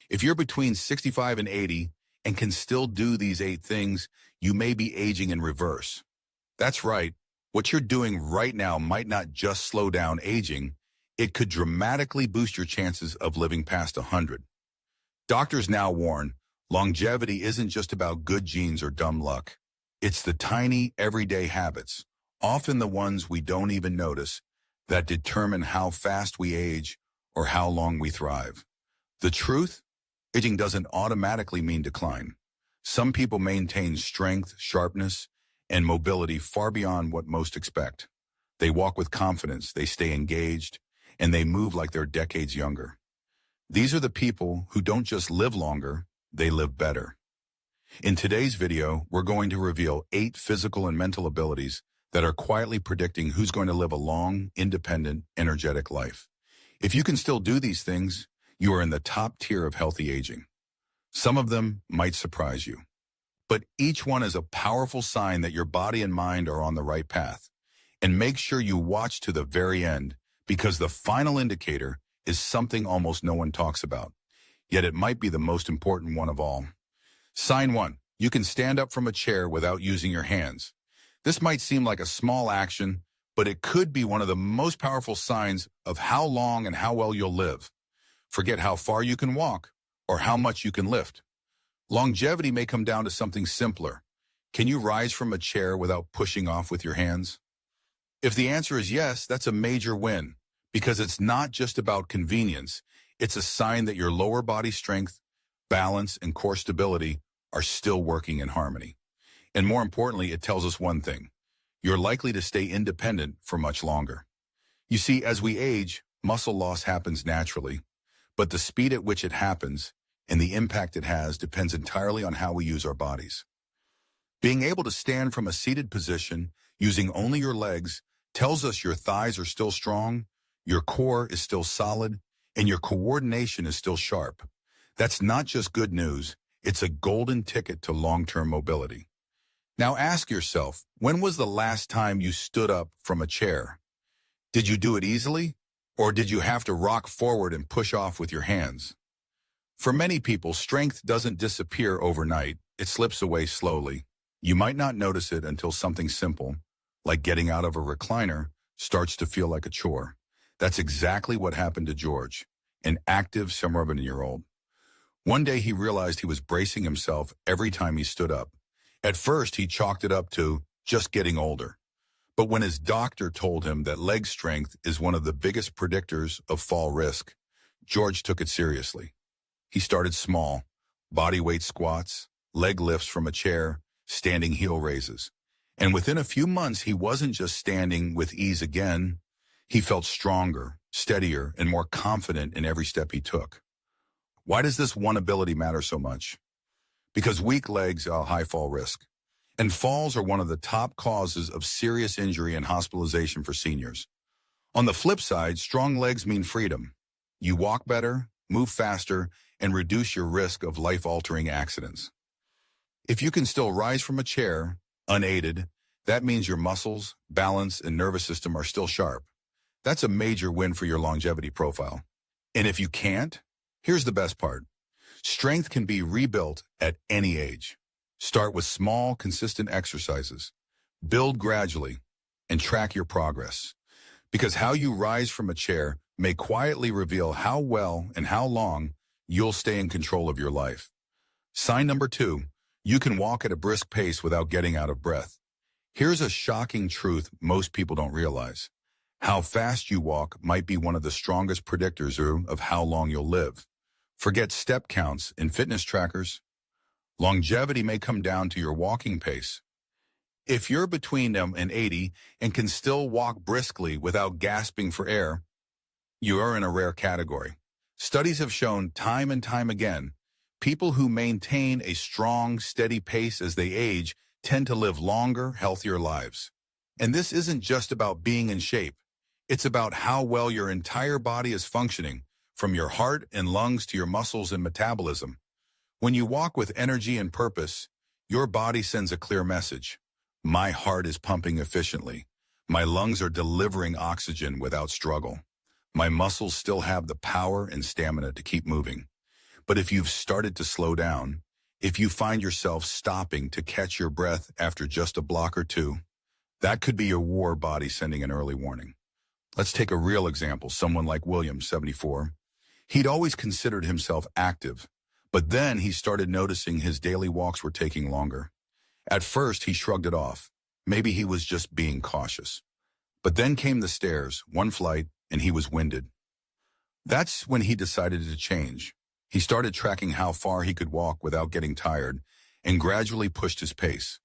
If you're between 65 and 80 and can still do these 8 things, you may be aging in reverse. That's right. What you're doing right now might not just slow down aging, it could dramatically boost your chances of living past 100. Doctors now warn, longevity isn't just about good genes or dumb luck. It's the tiny, everyday habits, often the ones we don't even notice, that determine how fast we age or how long we thrive. The truth? Aging doesn't automatically mean decline. Some people maintain strength, sharpness, and mobility far beyond what most expect. They walk with confidence, they stay engaged, and they move like they're decades younger. These are the people who don't just live longer, they live better. In today's video, we're going to reveal 8 physical and mental abilities that are quietly predicting who's going to live a long, independent, energetic life. If you can still do these things, you are in the top tier of healthy aging. Some of them might surprise you, but each one is a powerful sign that your body and mind are on the right path. And make sure you watch to the very end, because the final indicator is something almost no one talks about, yet it might be the most important one of all. Sign 1. You can stand up from a chair without using your hands. This might seem like a small action, but it could be one of the most powerful signs of how long and how well you'll live. Forget how far you can walk or how much you can lift. Longevity may come down to something simpler. Can you rise from a chair without pushing off with your hands? If the answer is yes, that's a major win, because it's not just about convenience. It's a sign that your lower body strength, balance, and core stability are still working in harmony. And more importantly, it tells us one thing: you're likely to stay independent for much longer. You see, as we age, muscle loss happens naturally, but the speed at which it happens and the impact it has depends entirely on how we use our bodies. Being able to stand from a seated position using only your legs tells us your thighs are still strong, your core is still solid, and your coordination is still sharp. That's not just good news, it's a golden ticket to long-term mobility. Now ask yourself, when was the last time you stood up from a chair? Did you do it easily, or did you have to rock forward and push off with your hands? For many people, strength doesn't disappear overnight, it slips away slowly. You might not notice it until something simple, like getting out of a recliner, starts to feel like a chore. That's exactly what happened to George, an active 7-year-old. One day he realized he was bracing himself every time he stood up. At first, he chalked it up to just getting older. But when his doctor told him that leg strength is one of the biggest predictors of fall risk, George took it seriously. He started small: body weight squats, leg lifts from a chair, standing heel raises. And within a few months, he wasn't just standing with ease again. He felt stronger, steadier, and more confident in every step he took. Why does this one ability matter so much? Because weak legs are a high fall risk, and falls are one of the top causes of serious injury and hospitalization for seniors. On the flip side, strong legs mean freedom. You walk better, move faster, and reduce your risk of life-altering accidents. If you can still rise from a chair, unaided, that means your muscles, balance, and nervous system are still sharp. That's a major win for your longevity profile. And if you can't, here's the best part: strength can be rebuilt at any age. Start with small, consistent exercises. Build gradually and track your progress. Because how you rise from a chair may quietly reveal how well and how long you'll stay in control of your life. Sign number 2, you can walk at a brisk pace without getting out of breath. Here's a shocking truth most people don't realize. How fast you walk might be one of the strongest predictors of how long you'll live. Forget step counts in fitness trackers. Longevity may come down to your walking pace. If you're between them and 80 and can still walk briskly without gasping for air, you are in a rare category. Studies have shown time and time again, people who maintain a strong, steady pace as they age tend to live longer, healthier lives. And this isn't just about being in shape. It's about how well your entire body is functioning, from your heart and lungs to your muscles and metabolism. When you walk with energy and purpose, your body sends a clear message. My heart is pumping efficiently. My lungs are delivering oxygen without struggle. My muscles still have the power and stamina to keep moving. But if you've started to slow down, if you find yourself stopping to catch your breath after just a block or two, that could be your war body sending an early warning. Let's take a real example, someone like William, 74. He'd always considered himself active, but then he started noticing his daily walks were taking longer. At first, he shrugged it off. Maybe he was just being cautious. But then came the stairs, one flight, and he was winded. That's when he decided to change. He started tracking how far he could walk without getting tired and gradually pushed his pace.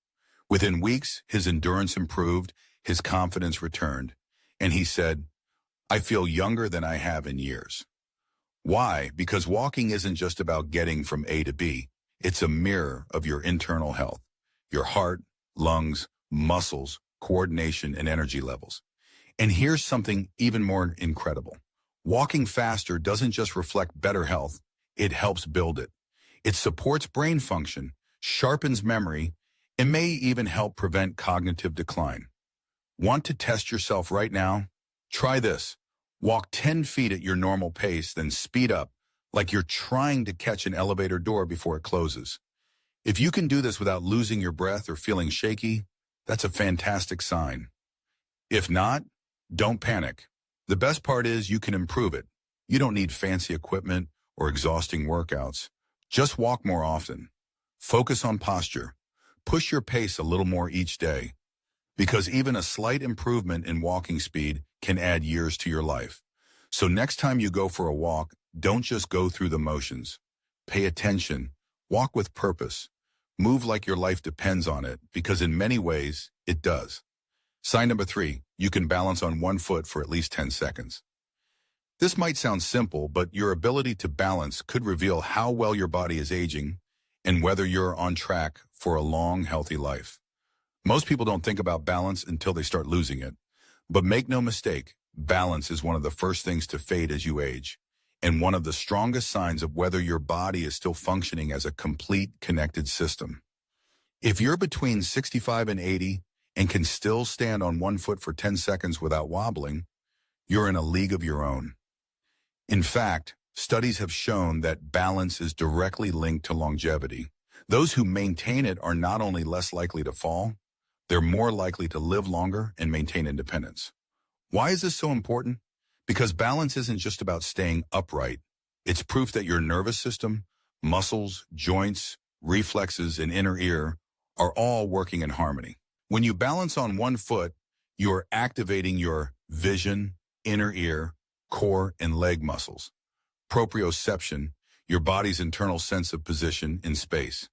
Within weeks, his endurance improved, his confidence returned, and he said, "I feel younger than I have in years." Why? Because walking isn't just about getting from A to B. It's a mirror of your internal health, your heart, lungs, muscles, coordination, and energy levels. And here's something even more incredible. Walking faster doesn't just reflect better health, it helps build it. It supports brain function, sharpens memory, and may even help prevent cognitive decline. Want to test yourself right now? Try this. Walk 10 feet at your normal pace, then speed up, like you're trying to catch an elevator door before it closes. If you can do this without losing your breath or feeling shaky, that's a fantastic sign. If not, don't panic. The best part is you can improve it. You don't need fancy equipment or exhausting workouts. Just walk more often. Focus on posture. Push your pace a little more each day, because even a slight improvement in walking speed can add years to your life. So next time you go for a walk, don't just go through the motions. Pay attention. Walk with purpose. Move like your life depends on it, because in many ways, it does. Sign number 3, you can balance on one foot for at least 10 seconds. This might sound simple, but your ability to balance could reveal how well your body is aging and whether you're on track for a long, healthy life. Most people don't think about balance until they start losing it. But make no mistake, balance is one of the first things to fade as you age, and one of the strongest signs of whether your body is still functioning as a complete, connected system. If you're between 65 and 80 and can still stand on one foot for 10 seconds without wobbling, you're in a league of your own. In fact, studies have shown that balance is directly linked to longevity. Those who maintain it are not only less likely to fall, they're more likely to live longer and maintain independence. Why is this so important? Because balance isn't just about staying upright. It's proof that your nervous system, muscles, joints, reflexes, and inner ear are all working in harmony. When you balance on one foot, you're activating your vision, inner ear, core, and leg muscles. Proprioception, your body's internal sense of position in space.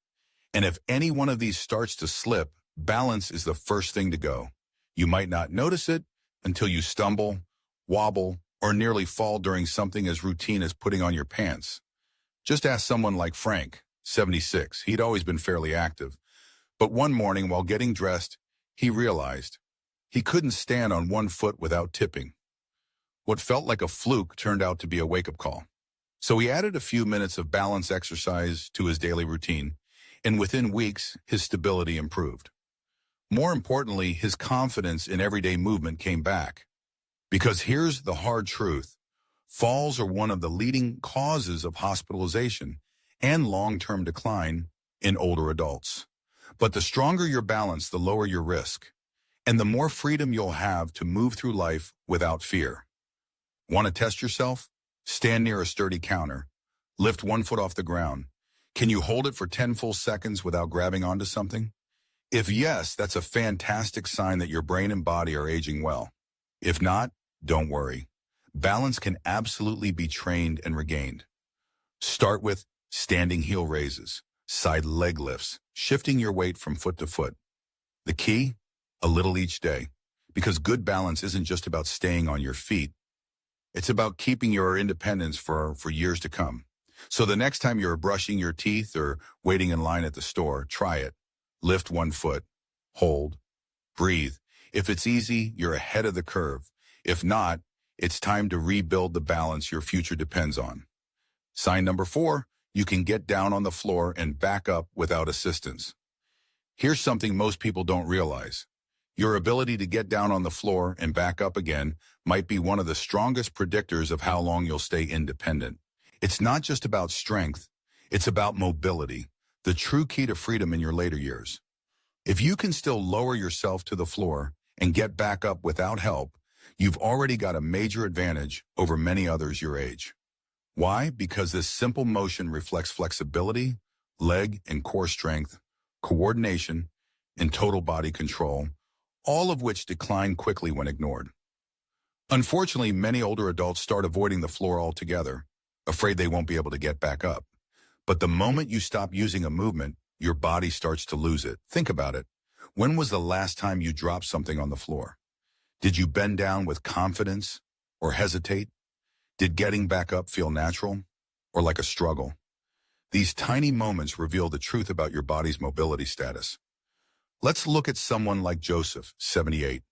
And if any one of these starts to slip, balance is the first thing to go. You might not notice it until you stumble, wobble, or nearly fall during something as routine as putting on your pants. Just ask someone like Frank, 76. He'd always been fairly active. But one morning while getting dressed, he realized he couldn't stand on one foot without tipping. What felt like a fluke turned out to be a wake-up call. So he added a few minutes of balance exercise to his daily routine, and within weeks, his stability improved. More importantly, his confidence in everyday movement came back. Because here's the hard truth. Falls are one of the leading causes of hospitalization and long-term decline in older adults. But the stronger your balance, the lower your risk, and the more freedom you'll have to move through life without fear. Want to test yourself? Stand near a sturdy counter. Lift one foot off the ground. Can you hold it for 10 full seconds without grabbing onto something? If yes, that's a fantastic sign that your brain and body are aging well. If not, don't worry. Balance can absolutely be trained and regained. Start with standing heel raises, side leg lifts, shifting your weight from foot to foot. The key? A little each day. Because good balance isn't just about staying on your feet. It's about keeping your independence for years to come. So the next time you're brushing your teeth or waiting in line at the store, try it. Lift one foot. Hold. Breathe. If it's easy, you're ahead of the curve. If not, it's time to rebuild the balance your future depends on. Sign number 4, you can get down on the floor and back up without assistance. Here's something most people don't realize. Your ability to get down on the floor and back up again might be one of the strongest predictors of how long you'll stay independent. It's not just about strength, It's about mobility, the true key to freedom in your later years. If you can still lower yourself to the floor and get back up without help, you've already got a major advantage over many others your age. Why? Because this simple motion reflects flexibility, leg and core strength, coordination, and total body control, all of which decline quickly when ignored. Unfortunately, many older adults start avoiding the floor altogether, afraid they won't be able to get back up. But the moment you stop using a movement, your body starts to lose it. Think about it. When was the last time you dropped something on the floor? Did you bend down with confidence or hesitate? Did getting back up feel natural or like a struggle? These tiny moments reveal the truth about your body's mobility status. Let's look at someone like Joseph, 78.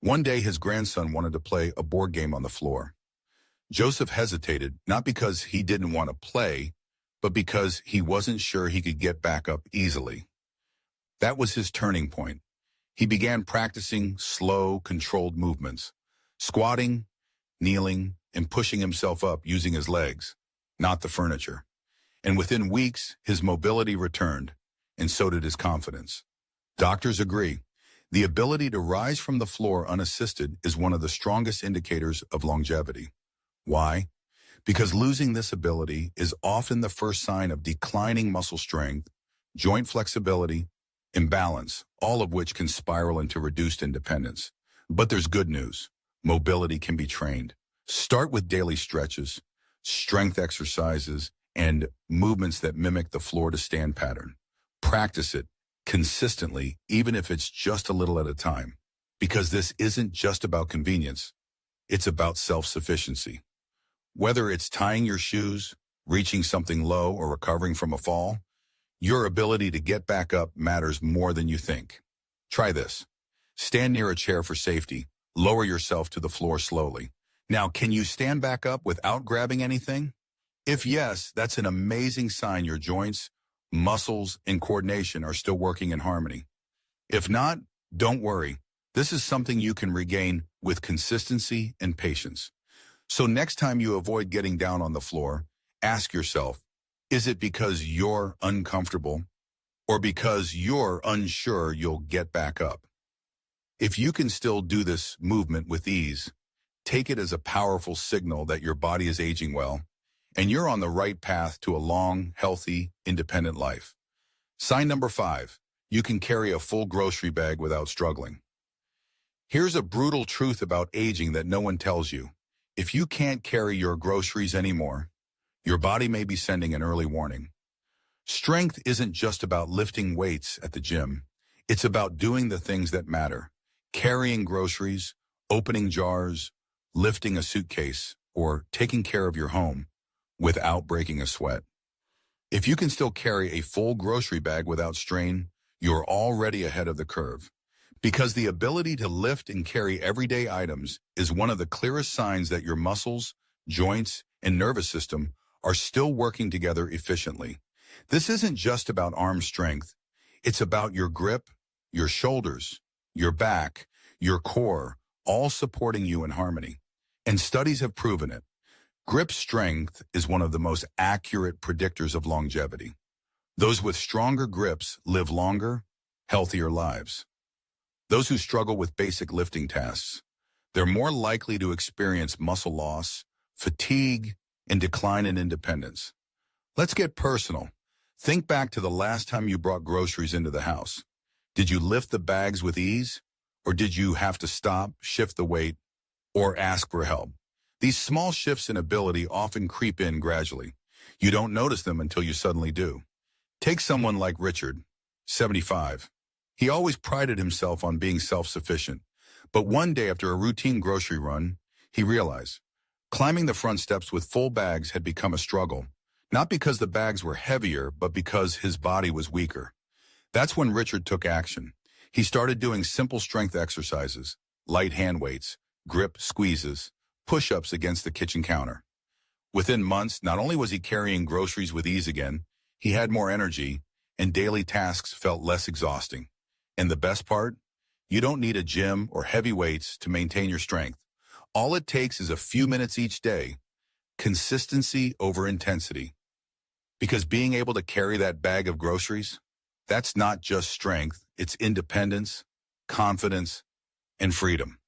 One day his grandson wanted to play a board game on the floor. Joseph hesitated, not because he didn't want to play, but because he wasn't sure he could get back up easily. That was his turning point. He began practicing slow, controlled movements, squatting, kneeling, and pushing himself up using his legs, not the furniture. And within weeks, his mobility returned, and so did his confidence. Doctors agree. The ability to rise from the floor unassisted is one of the strongest indicators of longevity. Why? Because losing this ability is often the first sign of declining muscle strength, joint flexibility, and balance, all of which can spiral into reduced independence. But there's good news. Mobility can be trained. Start with daily stretches, strength exercises, and movements that mimic the floor-to-stand pattern. Practice it consistently, even if it's just a little at a time. Because this isn't just about convenience. It's about self-sufficiency. Whether it's tying your shoes, reaching something low, or recovering from a fall, your ability to get back up matters more than you think. Try this. Stand near a chair for safety. Lower yourself to the floor slowly. Now, can you stand back up without grabbing anything? If yes, that's an amazing sign your joints, muscles, and coordination are still working in harmony. If not, don't worry. This is something you can regain with consistency and patience. So next time you avoid getting down on the floor, ask yourself, is it because you're uncomfortable or because you're unsure you'll get back up? If you can still do this movement with ease, take it as a powerful signal that your body is aging well and you're on the right path to a long, healthy, independent life. Sign number 5, you can carry a full grocery bag without struggling. Here's a brutal truth about aging that no one tells you. If you can't carry your groceries anymore, your body may be sending an early warning. Strength isn't just about lifting weights at the gym. It's about doing the things that matter. Carrying groceries, opening jars, lifting a suitcase, or taking care of your home without breaking a sweat. If you can still carry a full grocery bag without strain, you're already ahead of the curve. Because the ability to lift and carry everyday items is one of the clearest signs that your muscles, joints, and nervous system are still working together efficiently. This isn't just about arm strength. It's about your grip, your shoulders, your back, your core, all supporting you in harmony. And studies have proven it. Grip strength is one of the most accurate predictors of longevity. Those with stronger grips live longer, healthier lives. Those who struggle with basic lifting tasks, they're more likely to experience muscle loss, fatigue, and decline in independence. Let's get personal. Think back to the last time you brought groceries into the house. Did you lift the bags with ease? Or did you have to stop, shift the weight, or ask for help? These small shifts in ability often creep in gradually. You don't notice them until you suddenly do. Take someone like Richard, 75. He always prided himself on being self-sufficient. But one day after a routine grocery run, he realized climbing the front steps with full bags had become a struggle. Not because the bags were heavier, but because his body was weaker. That's when Richard took action. He started doing simple strength exercises, light hand weights, grip squeezes, push-ups against the kitchen counter. Within months, not only was he carrying groceries with ease again, he had more energy, and daily tasks felt less exhausting. And the best part? You don't need a gym or heavy weights to maintain your strength. All it takes is a few minutes each day. Consistency over intensity. Because being able to carry that bag of groceries, that's not just strength, it's independence, confidence, and freedom.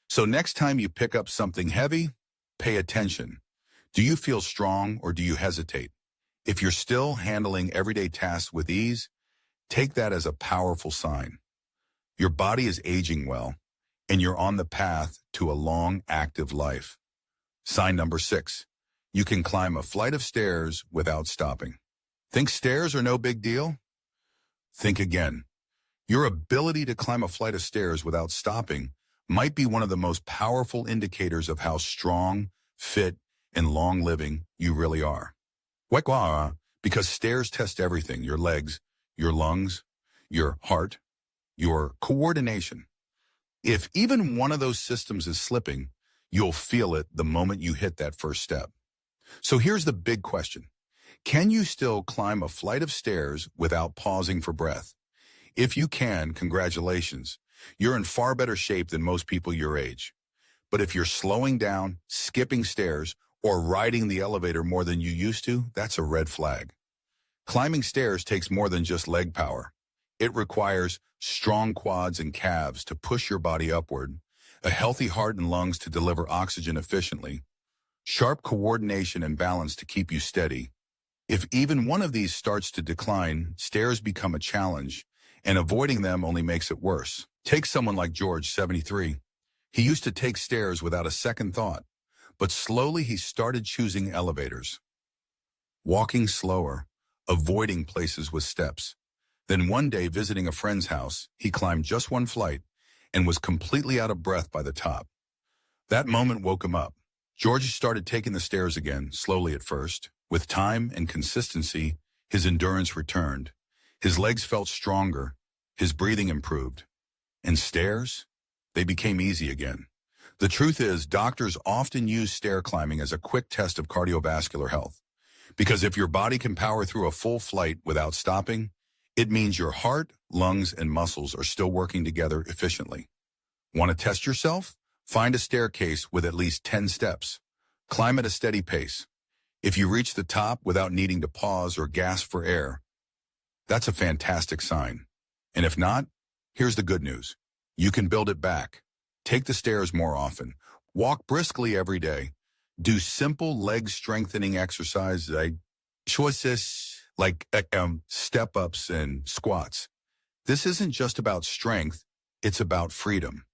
So next time you pick up something heavy, pay attention. Do you feel strong or do you hesitate? If you're still handling everyday tasks with ease, take that as a powerful sign. Your body is aging well, and you're on the path to a long, active life. Sign number 6. You can climb a flight of stairs without stopping. Think stairs are no big deal? Think again. Your ability to climb a flight of stairs without stopping might be one of the most powerful indicators of how strong, fit, and long-living you really are. Because stairs test everything: your legs, your lungs, your heart, your coordination. If even one of those systems is slipping, you'll feel it the moment you hit that first step. So here's the big question. Can you still climb a flight of stairs without pausing for breath? If you can, congratulations. You're in far better shape than most people your age. But if you're slowing down, skipping stairs, or riding the elevator more than you used to, that's a red flag. Climbing stairs takes more than just leg power. It requires strong quads and calves to push your body upward, a healthy heart and lungs to deliver oxygen efficiently, sharp coordination and balance to keep you steady. If even one of these starts to decline, stairs become a challenge, and avoiding them only makes it worse. Take someone like George, 73. He used to take stairs without a second thought, but slowly he started choosing elevators, walking slower, avoiding places with steps. Then one day, visiting a friend's house, he climbed just one flight and was completely out of breath by the top. That moment woke him up. George started taking the stairs again, slowly at first. With time and consistency, his endurance returned. His legs felt stronger, his breathing improved. And stairs? They became easy again. The truth is, doctors often use stair climbing as a quick test of cardiovascular health. Because if your body can power through a full flight without stopping, it means your heart, lungs, and muscles are still working together efficiently. Want to test yourself? Find a staircase with at least 10 steps. Climb at a steady pace. If you reach the top without needing to pause or gasp for air, that's a fantastic sign. And if not, here's the good news. You can build it back. Take the stairs more often. Walk briskly every day. Do simple leg strengthening exercises like step-ups and squats. This isn't just about strength, it's about freedom.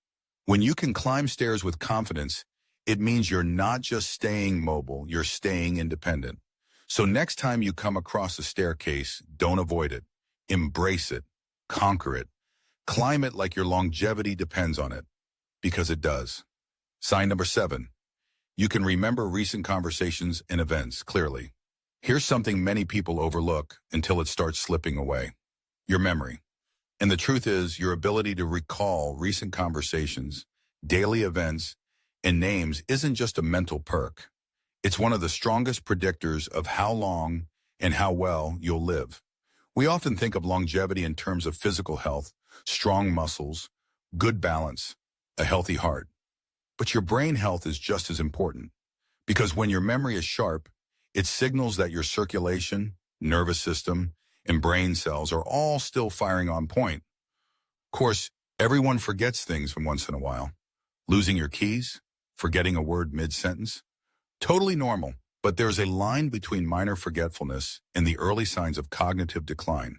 When you can climb stairs with confidence, it means you're not just staying mobile, you're staying independent. So next time you come across a staircase, don't avoid it. Embrace it. Conquer it. Climb it like your longevity depends on it, because it does. Sign number 7. You can remember recent conversations and events clearly. Here's something many people overlook until it starts slipping away: your memory. And the truth is, your ability to recall recent conversations, daily events, and names isn't just a mental perk. It's one of the strongest predictors of how long and how well you'll live. We often think of longevity in terms of physical health, strong muscles, good balance, a healthy heart. But your brain health is just as important, because when your memory is sharp, it signals that your circulation, nervous system, and brain cells are all still firing on point. Of course, everyone forgets things from once in a while. Losing your keys, forgetting a word mid-sentence, totally normal. But there's a line between minor forgetfulness and the early signs of cognitive decline.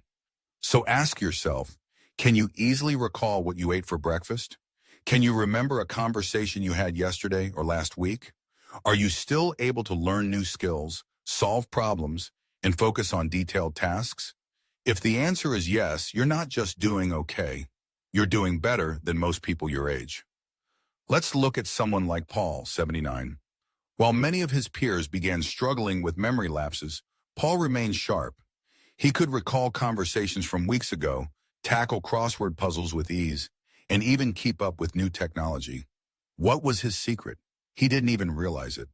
So ask yourself, can you easily recall what you ate for breakfast? Can you remember a conversation you had yesterday or last week? Are you still able to learn new skills, solve problems, and focus on detailed tasks? If the answer is yes, you're not just doing okay. You're doing better than most people your age. Let's look at someone like Paul, 79. While many of his peers began struggling with memory lapses, Paul remained sharp. He could recall conversations from weeks ago, tackle crossword puzzles with ease, and even keep up with new technology. What was his secret? He didn't even realize it.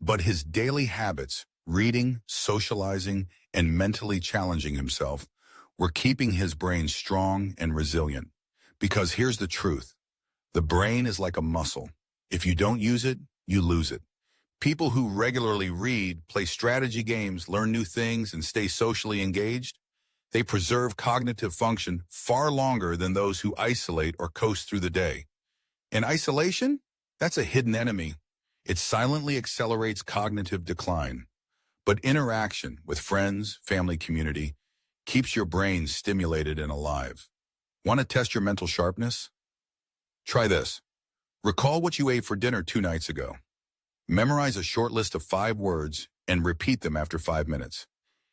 But his daily habits, reading, socializing, and mentally challenging himself, were keeping his brain strong and resilient. Because here's the truth. The brain is like a muscle. If you don't use it, you lose it. People who regularly read, play strategy games, learn new things, and stay socially engaged, they preserve cognitive function far longer than those who isolate or coast through the day. And isolation? That's a hidden enemy. It silently accelerates cognitive decline. But interaction with friends, family, community keeps your brain stimulated and alive. Want to test your mental sharpness? Try this. Recall what you ate for dinner 2 nights ago. Memorize a short list of 5 words and repeat them after 5 minutes.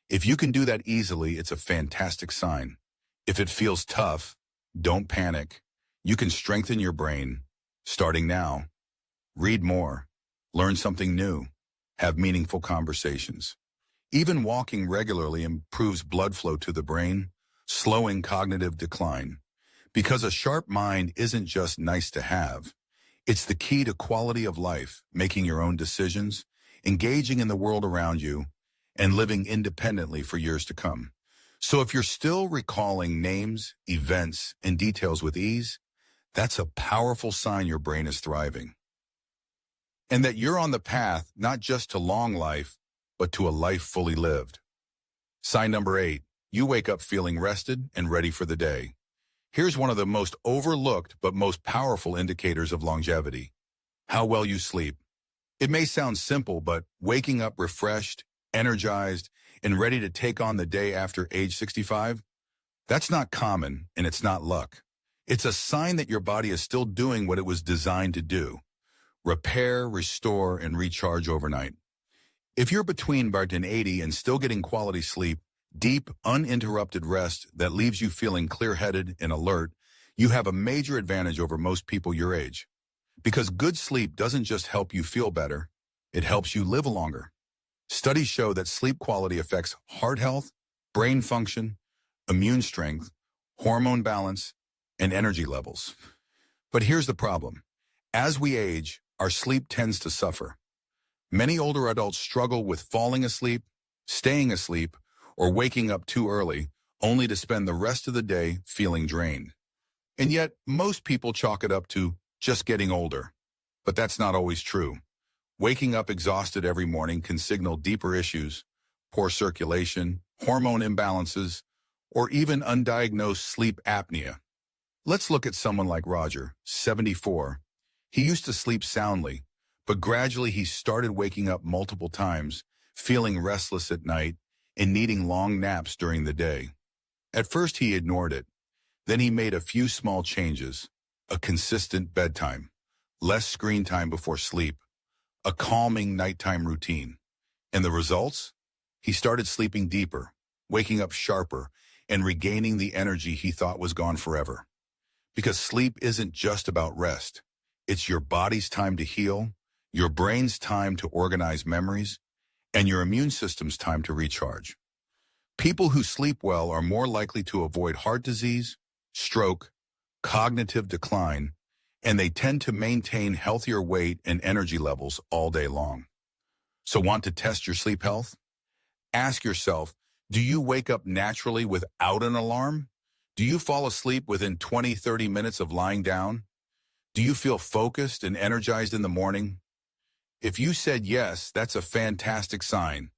If you can do that easily, it's a fantastic sign. If it feels tough, don't panic. You can strengthen your brain. Starting now, read more, learn something new, have meaningful conversations. Even walking regularly improves blood flow to the brain, slowing cognitive decline. Because a sharp mind isn't just nice to have. It's the key to quality of life, making your own decisions, engaging in the world around you, and living independently for years to come. So if you're still recalling names, events, and details with ease, that's a powerful sign your brain is thriving. And that you're on the path not just to long life, but to a life fully lived. Sign number 8, you wake up feeling rested and ready for the day. Here's one of the most overlooked but most powerful indicators of longevity: how well you sleep. It may sound simple, but waking up refreshed, energized, and ready to take on the day after age 65, that's not common and it's not luck. It's a sign that your body is still doing what it was designed to do: repair, restore, and recharge overnight. If you're between birth and 80 and still getting quality sleep, deep, uninterrupted rest that leaves you feeling clear-headed and alert, you have a major advantage over most people your age. Because good sleep doesn't just help you feel better, it helps you live longer. Studies show that sleep quality affects heart health, brain function, immune strength, hormone balance, and energy levels. But here's the problem. As we age, our sleep tends to suffer. Many older adults struggle with falling asleep, staying asleep, or waking up too early, only to spend the rest of the day feeling drained. And yet, most people chalk it up to just getting older. But that's not always true. Waking up exhausted every morning can signal deeper issues: poor circulation, hormone imbalances, or even undiagnosed sleep apnea. Let's look at someone like Roger, 74. He used to sleep soundly, but gradually he started waking up multiple times, feeling restless at night, and needing long naps during the day. At first he ignored it. Then he made a few small changes: a consistent bedtime, less screen time before sleep, a calming nighttime routine. And the results? He started sleeping deeper, waking up sharper, and regaining the energy he thought was gone forever. Because sleep isn't just about rest. It's your body's time to heal, your brain's time to organize memories, and your immune system's time to recharge. People who sleep well are more likely to avoid heart disease, stroke, cognitive decline, and they tend to maintain healthier weight and energy levels all day long. So want to test your sleep health? Ask yourself, do you wake up naturally without an alarm? Do you fall asleep within 20-30 minutes of lying down? Do you feel focused and energized in the morning? If you said yes, that's a fantastic sign.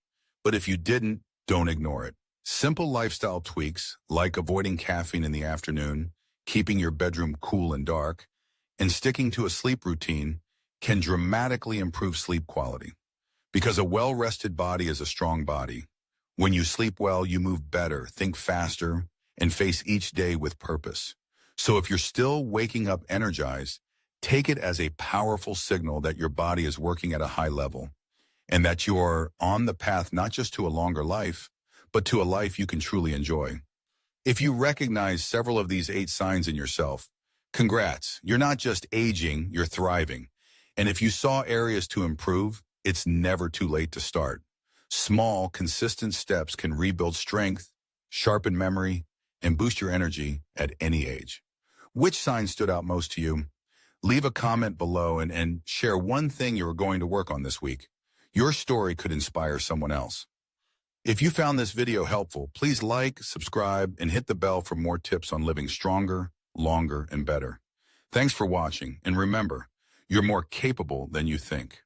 But if you didn't, don't ignore it. Simple lifestyle tweaks, like avoiding caffeine in the afternoon, keeping your bedroom cool and dark, and sticking to a sleep routine, can dramatically improve sleep quality. Because a well-rested body is a strong body. When you sleep well, you move better, think faster, and face each day with purpose. So if you're still waking up energized, take it as a powerful signal that your body is working at a high level, and that you're on the path not just to a longer life, but to a life you can truly enjoy. If you recognize several of these 8 signs in yourself, congrats, you're not just aging, you're thriving. And if you saw areas to improve, it's never too late to start. Small, consistent steps can rebuild strength, sharpen memory, and boost your energy at any age. Which sign stood out most to you? Leave a comment below and share one thing you are going to work on this week. Your story could inspire someone else. If you found this video helpful, please like, subscribe, and hit the bell for more tips on living stronger, longer, and better. Thanks for watching, and remember, you're more capable than you think.